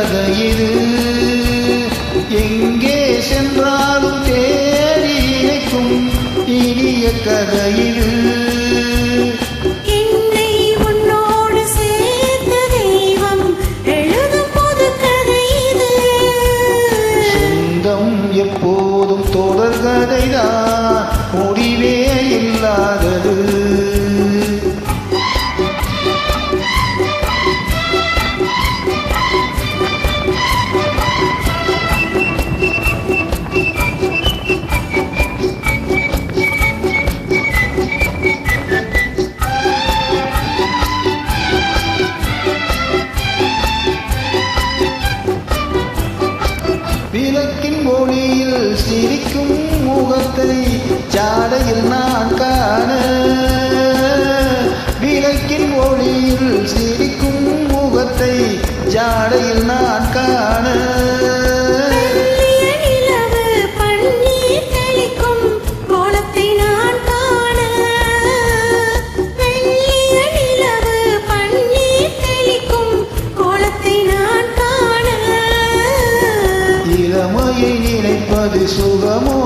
கதை இது. எங்கே சென்றாலும் தேடி இணைக்கும் இனிய கதை இது. எப்போதும் தொடர்கதைதான், முடிவே இல்லாதது. விளக்கின் ஒளியில் சிரிக்கும் முகத்தை ஜாடையில் நான் காண, விளக்கின் ஒளியில் சிரிக்கும் முகத்தை ஜாடையில் நான் காண. இளமையை நினைப்பது சுகமோ,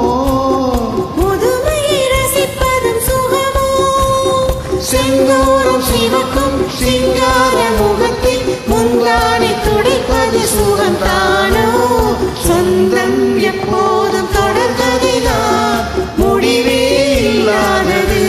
முதுமையை ரசிப்பதும் சுகமோ. செங்கோரம் சிவக்கும் சிங்கார முகத்தை முந்தானை துடைப்பது சுகம்தானோ. சொந்தம் எப்போதும் தொடர்கதைதான், முடிவே இல்லாதது.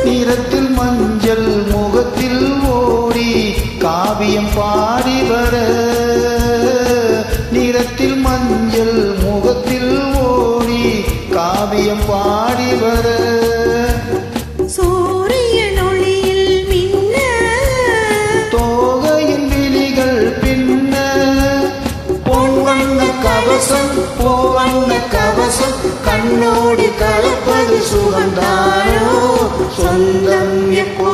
நிறத்தில் மஞ்சள் முகத்தில் ஓடி காவியம் பாடி வர, நிறத்தில் மஞ்சள் முகத்தில் ஓடி காவியம் பாடி வர. சூரியன் ஒளியில் மின்ன, தோகையின் விழிகள் பின்ன, பொன்வண்ண கவசம் பூவண்ண கவசம் கண்ணோடி கலப்பது சுகந்தானோ. சொந்தம் எப்போ